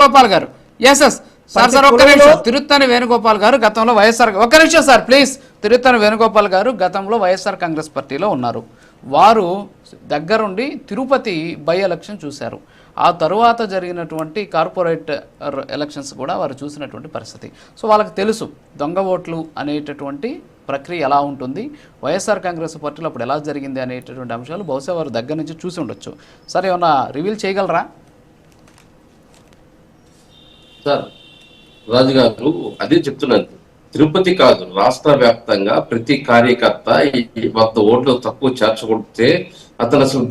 వేణుగోపాల్ గారు yes sir ఒక్క నిమిషం. తిరుత్తని వేణుగోపాల్ గారు గతంలో వైఎస్ఆర్ ఒక్క నిమిషం సార్ ప్లీజ్. తిరుత్తని వేణుగోపాల్ గారు గతంలో వైఎస్ఆర్ కాంగ్రెస్ పార్టీలో ఉన్నారు. వారు దగ్గరుండి తిరుపతి బై ఎలక్షన్ చూశారు. ఆ తరువాత జరిగినటువంటి కార్పొరేట్ ఎలక్షన్స్ కూడా వారు చూసినటువంటి పరిస్థితి. సో వాళ్ళకి తెలుసు దొంగ ఓట్లు అనేటటువంటి ప్రక్రియ ఎలా ఉంటుంది, వైఎస్ఆర్ కాంగ్రెస్ పార్టీలో అప్పుడు ఎలా జరిగింది అనేటటువంటి అంశాలు బహుశా వారు దగ్గర నుంచి చూసి ఉండొచ్చు. సార్ ఏమన్నా రివీల్ చేయగలరా? సార్ రాజు గారు అదే చెప్తున్నాను, తిరుపతి కాదు రాష్ట్ర వ్యాప్తంగా ప్రతి కార్యకర్త వంద ఓట్లు తక్కువ చేర్చగొడితే అతను అసలు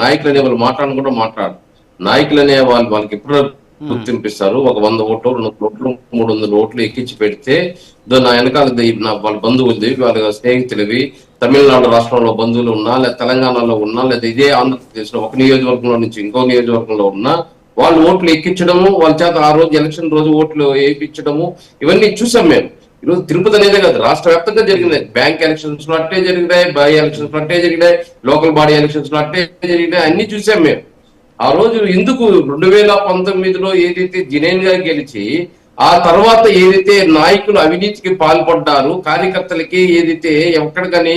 నాయకులు అనే వాళ్ళు మాట్లాడకుండా మాట్లాడు. నాయకులు అనే వాళ్ళకి ఎప్పుడు గుర్తింపిస్తారు. ఒక 100 ఓట్లు 200 ఓట్లు 300 ఓట్లు ఎక్కించి పెడితే నా వెనకాల వాళ్ళ బంధువులది వాళ్ళ స్నేహితులవి తమిళనాడు రాష్ట్రంలో బంధువులు ఉన్నా లేదా తెలంగాణలో ఉన్నా లేదా ఇదే ఆంధ్రప్రదేశ్ లో ఒక నియోజకవర్గంలో నుంచి ఇంకో నియోజకవర్గంలో ఉన్నా వాళ్ళు ఓట్లు ఎక్కించడము, వాళ్ళ చేత ఆ రోజు ఎలక్షన్ రోజు ఓట్లు వేయించడము, ఇవన్నీ చూసాం మేము. ఈరోజు తిరుపతి అనేదే కాదు రాష్ట్ర వ్యాప్తంగా జరిగినాయి. బ్యాంక్ ఎలక్షన్స్ లో అట్టే జరిగినాయి, బై ఎలక్షన్స్ లో అట్టే జరిగినాయి, లోకల్ బాడీ ఎలక్షన్స్ లో అట్టే జరిగినాయి, అన్ని చూసాం మేము. ఆ రోజు ఎందుకు 2019లో ఏదైతే జినేన్ గా గెలిచి ఆ తర్వాత ఏదైతే నాయకులు అవినీతికి పాల్పడ్డారు, కార్యకర్తలకి ఏదైతే ఎక్కడికని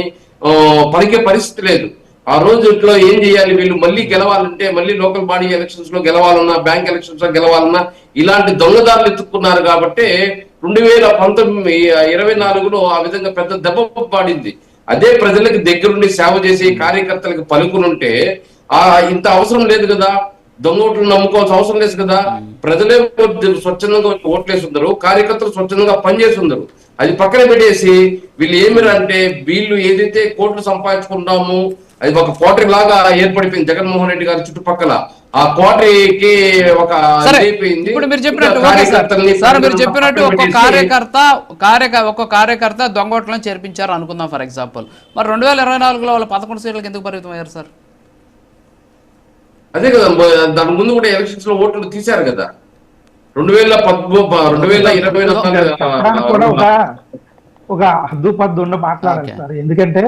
పలికే పరిస్థితి లేదు. ఆ రోజుట్లో ఏం చేయాలి, వీళ్ళు మళ్ళీ గెలవాలంటే మళ్ళీ లోకల్ బాడీ ఎలక్షన్స్ లో గెలవాలన్నా, బ్యాంక్ ఎలక్షన్స్ లో గెలవాలన్నా ఇలాంటి దొంగదారులు ఎత్తుక్కున్నారు. కాబట్టి 2024లో ఆ విధంగా పెద్ద దెబ్బ పడింది. అదే ప్రజలకు దగ్గరుండి సేవ చేసి కార్యకర్తలకు పలుకునుంటే ఇంత అవసరం లేదు కదా, దొంగ ఓట్లు నమ్ముకోవాల్సిన అవసరం లేదు కదా. ప్రజలే స్వచ్ఛందంగా ఓట్లేసి ఉన్నారు, కార్యకర్తలు స్వచ్ఛందంగా పనిచేసి ఉన్నారు. అది పక్కన పెట్టేసి వీళ్ళు ఏమిరంటే వీళ్ళు ఏదైతే కోట్లు సంపాదించుకుంటాము అది ఒక కోటరీ లాగా ఏర్పడిపోయింది జగన్మోహన్ రెడ్డి గారి చుట్టుపక్కల. ఆ కోటరీకి ఒక ఇప్పుడు మీరు చెప్పినట్టు ఒక్క కార్యకర్త దొంగోట్లను చేర్పించారు అనుకుందాం ఫర్ ఎగ్జాంపుల్. మరి 2024లో వాళ్ళు 11 సీట్లకు ఎందుకు పరిమితం అయ్యారు సార్? అదే కదా, దాని ముందు కూడా ఎలక్షన్స్ లో ఓట్లు తీశారు కదా 2024 ఒక హద్దు పద్దు ఉండి మాట్లాడాలి సార్. ఎందుకంటే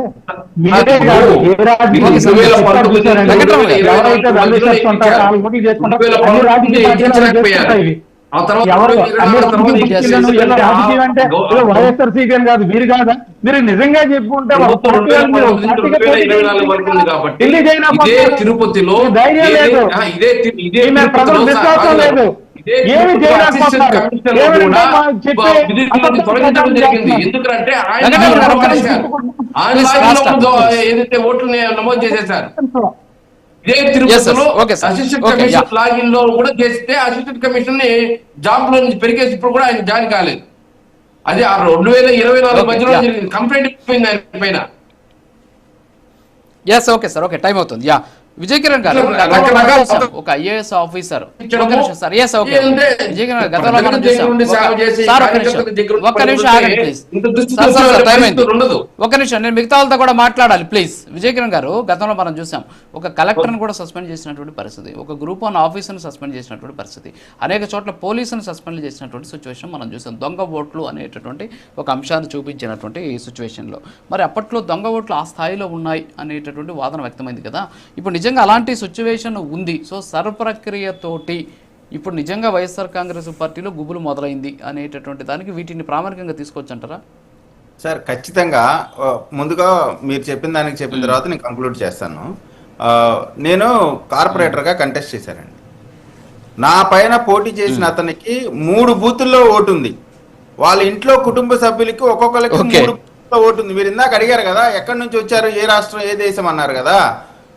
వైఎస్ఆర్ సీపీఎం కాదు వీరు కాదా, మీరు నిజంగా చెప్పుకుంటే తిరుపతిలో ధైర్యం లేదు, ప్రజలు విశ్వాసం లేదు, ఏమి ఎందుకంటే ఏదైతే ఓట్లు నమోదు చేసేసారు ఇదే తిరుపతిలో అసిస్టెంట్ కమిషన్ లాగిన్ లో కూడా చేస్తే అసిస్టెంట్ కమిషన్ ని జాబ్ లో నుంచి పెరిగేసి ఇప్పుడు కూడా ఆయన జాయిన్ కాలేదు. అది 2024 మధ్యలో జరిగింది. కంప్లైంట్ అయిపోయింది ఆయన పైన. ఓకే సార్, ఓకే టైం అవుతుంది. విజయ్ కిరణ్ గారు ఒక ఐఏఎస్ ఆఫీసర్ ఒక నిమిషం నేను మిగతా వాళ్ళతో కూడా మాట్లాడాలి ప్లీజ్. విజయ్ కిరణ్ గారు గతంలో మనం చూసాం ఒక కలెక్టర్ని కూడా సస్పెండ్ చేసినటువంటి పరిస్థితి, ఒక గ్రూప్ 1 ఆఫీసర్ని సస్పెండ్ చేసినటువంటి పరిస్థితి, అనేక చోట్ల పోలీసుని సస్పెండ్ చేసినటువంటి సిచ్యువేషన్ మనం చూసాం. దొంగ ఓట్లు అనేటటువంటి ఒక అంశాన్ని చూపించినటువంటి ఈ సిచ్యువేషన్లో మరి అప్పట్లో దొంగ ఓట్లు ఆ స్థాయిలో ఉన్నాయి అనేటటువంటి వాదన వ్యక్తమైంది కదా. ఇప్పుడు నిజంగా అలాంటి సిచ్యువేషన్ ఉంది. సో సర్వప్రక్రియతోటి ఇప్పుడు నిజంగా వైఎస్ఆర్ కాంగ్రెస్ పార్టీలో గుబులు మొదలైంది అనేటటువంటి దానికి వీటిని ప్రామాణికంగా తీసుకోవచ్చు అంటారా? సార్ ఖచ్చితంగా. ముందుగా మీరు చెప్పిన తర్వాత నేను కంక్లూడ్ చేస్తాను. నేను కార్పొరేటర్గా కంటెస్ట్ చేశానండి. నా పైన పోటీ చేసిన అతనికి 3 బూతుల్లో ఓటు ఉంది. వాళ్ళ ఇంట్లో కుటుంబ సభ్యులకి ఒక్కొక్కరికి 3 బూతుల్లో ఓటు ఉంది. మీరు ఇందాక అడిగారు కదా ఎక్కడి నుంచి వచ్చారు, ఏ రాష్ట్రం, ఏ దేశం అన్నారు కదా.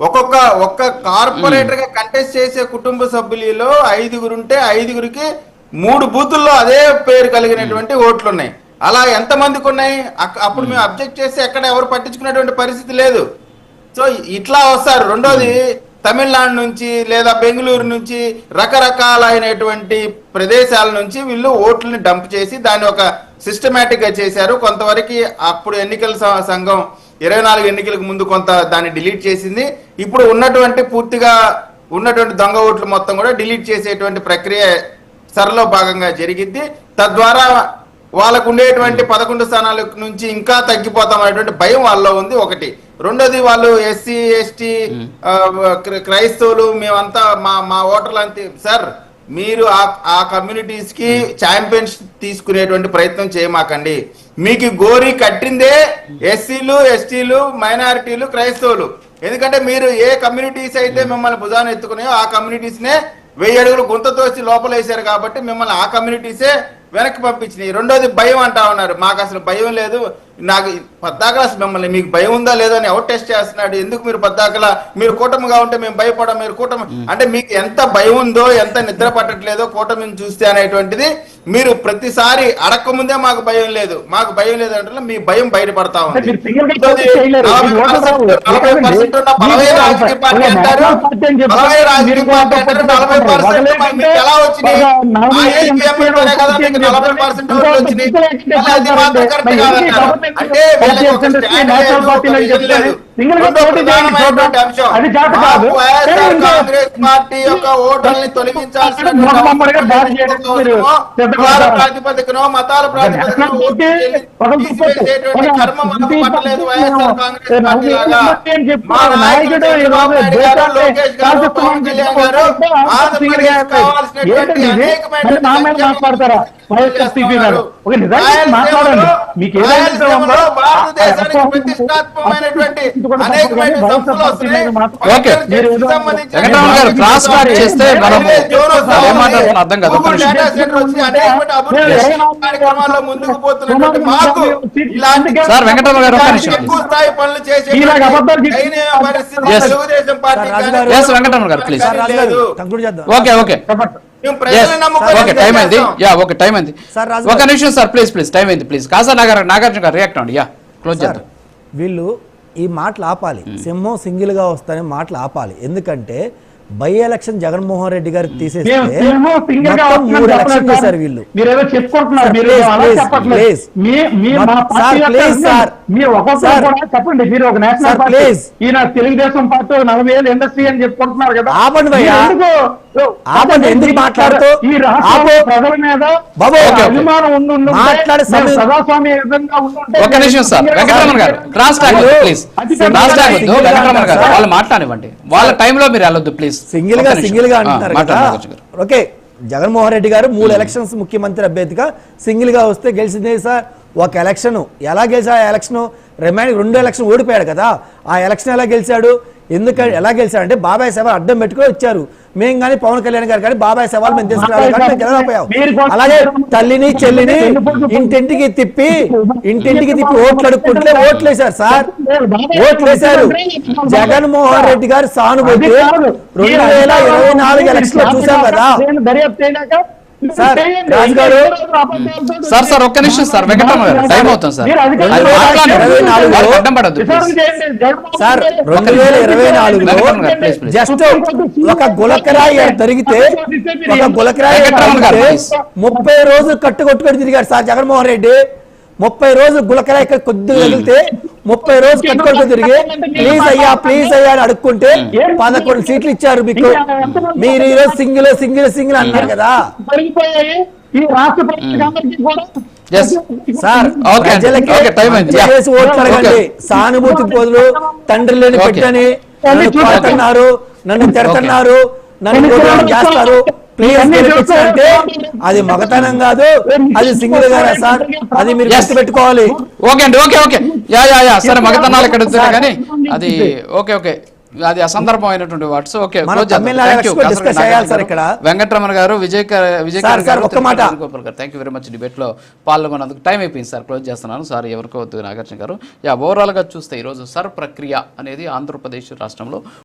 ఒక్క కార్పొరేటర్ గా కంటెస్ట్ చేసే కుటుంబ సభ్యులలో 5 ఉంటే 5కి 3 బూతుల్లో అదే పేరు కలిగినటువంటి ఓట్లు ఉన్నాయి. అలా ఎంతమందికి ఉన్నాయి? అప్పుడు మేము అబ్జెక్ట్ చేస్తే ఎక్కడ ఎవరు పట్టించుకునేటువంటి పరిస్థితి లేదు. సో ఇట్లా వస్తారు. రెండోది తమిళనాడు నుంచి లేదా బెంగళూరు నుంచి రకరకాలైనటువంటి ప్రదేశాల నుంచి వీళ్ళు ఓట్లని డంప్ చేసి దాన్ని ఒక సిస్టమేటిక్ గా చేశారు. కొంతవరకు అప్పుడు ఎన్నికల సంఘం 24 ఎన్నికలకు ముందు కొంత దాన్ని డిలీట్ చేసింది. ఇప్పుడు పూర్తిగా ఉన్నటువంటి దొంగ ఓట్లు మొత్తం కూడా డిలీట్ చేసేటువంటి ప్రక్రియ సరలో భాగంగా జరిగింది. తద్వారా వాళ్ళకు ఉండేటువంటి 11 స్థానాల నుంచి ఇంకా తగ్గిపోతామనేటువంటి భయం వాళ్ళలో ఉంది ఒకటి. రెండోది వాళ్ళు ఎస్సీ ఎస్టీ క్రైస్తవులు మేమంతా మా ఓటర్లు అంతే సార్. మీరు ఆ కమ్యూనిటీస్ కి ఛాంపియన్స్ తీసుకునేటువంటి ప్రయత్నం చేయమాకండి. మీకు గోరి కట్టిందే ఎస్సీలు, ఎస్టీలు, మైనారిటీలు, క్రైస్తవులు. ఎందుకంటే మీరు ఏ కమ్యూనిటీస్ అయితే మిమ్మల్ని భుజాన్ని ఎత్తుకున్నాయో ఆ కమ్యూనిటీస్ నే 1000 అడుగులు గుంత తోసి లోపల వేశారు కాబట్టి మిమ్మల్ని ఆ కమ్యూనిటీసే వెనక్కి పంపించినాయి. రెండోది భయం అంటా ఉన్నారు. మాకు అసలు భయం లేదు. నాకు పద్దాకలా అసలు మిమ్మల్ని మీకు భయం ఉందా లేదా అని ఎవరు టెస్ట్ చేస్తున్నాడు? ఎందుకు మీరు పద్దాకలా మీరు కూటమిగా ఉంటే మేము భయపడం, మీరు కూటమి అంటే మీకు ఎంత భయం ఉందో, ఎంత నిద్ర పట్టట్లేదో కూటమిని చూస్తే అనేటువంటిది మీరు ప్రతిసారి అడక్క ముందే మాకు భయం లేదు, మాకు భయం లేదు అంటే మీ భయం బయటపడతా ఉంది. 40% ఉన్న బలమైన రాజకీయ పార్టీ అంటారు, బలమైన రాజకీయ పార్టీ అంటారు. 40% మీకు ఎలా వచ్చినాయి? ఆ APM లోనే కదా మీకు 40% ఓట్లు వచ్చినాయి. అది మాత్రం కరెక్ట్ కాదన్నారు. అంటే వీళ్ళకి ఒక స్టాండ్ లేదు. రెండో ప్రధానమైనటువంటి అంశం, వైఎస్ఆర్ కాంగ్రెస్ పార్టీ యొక్క ఓటర్ని తొలగించాల్సినటువంటి ప్రాతిపదికనో మతాల ప్రాతిపదికనో తీసివేసేటువంటి కర్మ మనకు పట్టలేదు వైఎస్ఆర్ కాంగ్రెస్ పార్టీ లాగా. మా నాయకుడు చంద్రబాబు నాయుడు గారు, లోకేష్ గారు, పవన్ కళ్యాణ్ గారు ఆంధ్రప్రదేశ్ కావాల్సినటువంటి భారతదేశానికి ప్రతిష్టాత్మకమైనటువంటి అనేకమైన సంస్థలు వస్తున్నాయి. కార్యక్రమాల్లో ముందుకు పోతున్నటువంటి మాకు ఇలాంటి ఎక్కువ స్థాయి పనులు చేసే పరిస్థితి తెలుగుదేశం పార్టీ ఒక నిమిషం సార్, ప్లీజ్ టైం అయింది, ప్లీజ్. కాసా నాగార్జున గారు రియాక్ట్ అవ్వండి. క్లోజ్ చేద్దాం. వీళ్ళు ఈ మాటలు ఆపాలి. సింహం సింగిల్ గా వస్తానే మాటలు ఆపాలి. ఎందుకంటే బై ఎలక్షన్ జగన్మోహన్ రెడ్డి గారికి తీసేస్తే 3 ఎలక్షన్ చేశారు వీళ్ళు. తెలుగుదేశం పార్టీ 40 ఏళ్ళు ఇండస్ట్రీ అని చెప్పుకుంటున్నారు కదా. ఆపండి, ఎందుకు మాట్లాడుతూ ప్రజల మీద అభిమానం ప్రజాస్వామ్య విధంగా ఒక నిమిషం సార్, వెంకటరమణ గారు క్రాస్ టాక్ ప్లీజ్. వెంకటరమణ గారు వాళ్ళు మాట్లాడివ్వండి, వాళ్ళ టైంలో మీరు వెళ్ళొద్దు ప్లీజ్. సింగిల్ గా అంటున్నారు కదా. ఓకే, జగన్మోహన్ రెడ్డి గారు 3 ఎలక్షన్స్ ముఖ్యమంత్రి అభ్యర్థిగా సింగిల్ గా వస్తే గెలిచిందే సార్. ఒక ఎలక్షన్ ఎలా గెలిచా? ఆ ఎలక్షన్ రిమైనింగ్ 2 ఎలక్షన్ ఓడిపోయాడు కదా. ఆ ఎలక్షన్ ఎలా గెలిచాడు? ఎలా గెలిచాడంటే బాబాయ్ సవాల్ అడ్డం పెట్టుకుని వచ్చారు. మేము కానీ పవన్ కళ్యాణ్ గారు కానీ బాబాయ్ సవాల్ మేము తీసుకురావాలి కానీ మేము గెలవకపోయాం. అలాగే తల్లిని చెల్లిని ఇంటింటికి తిప్పి ఓట్లు అడుక్కుంటే ఓట్లేశారు సార్, ఓట్లేశారు. జగన్మోహన్ రెడ్డి గారు సానుభూతి 2024 ఎలక్షన్ లో చూసాం కదా సార్. రాజు గారు సార్ ఒక్క నిమిషం సార్, వెంకటరమణ గారు టైం అవుతుంది సార్. 2024 జస్ట్ ఒక గులకరాయి జరిగితే 30 రోజులు కట్టుకొట్టుకొని తిరిగాడు సార్ జగన్మోహన్ రెడ్డి. 30 రోజులు గులకరాయి కొద్దిగా తగిలితే 30 రోజులు కట్టుకొట్టుకొని తిరిగి ప్లీజ్ అయ్యా అని అడుక్కుంటే 11 సీట్లు ఇచ్చారు మీకు. మీరు ఈరోజు సింగిల్ అన్నారు కదా సార్. చేసి ఓట్లు అడగండి. సానుభూతి బదులు తండ్రి లేని పెట్టని నన్ను కొడుతున్నారు, నన్ను తిడుతున్నారు, నన్ను చేస్తారు, ప్లీజ్ అంటే అది మగతనం కాదు, అది సింగిల్ గానే సార్. అది మీరు గుర్తు పెట్టుకోవాలి. ఓకే అండి, ఓకే సరే, మగతనాలు ఇక్కడ కానీ అది ఓకే అది అసందర్భమైనటువంటి వర్డ్స్. ఓకే, వెంకటరమణ గారు, Vijay thank you very much. Debate లో పాల్గొన్నందుకు టైం అయిపోయింది సార్, క్లోజ్ చేస్తున్నాను. సార్ ఎవరికో నాగార్జున గారు. ఓవరాల్ గా చూస్తే ఈరోజు సర్ ప్రక్రియ అనేది ఆంధ్రప్రదేశ్ రాష్ట్రంలో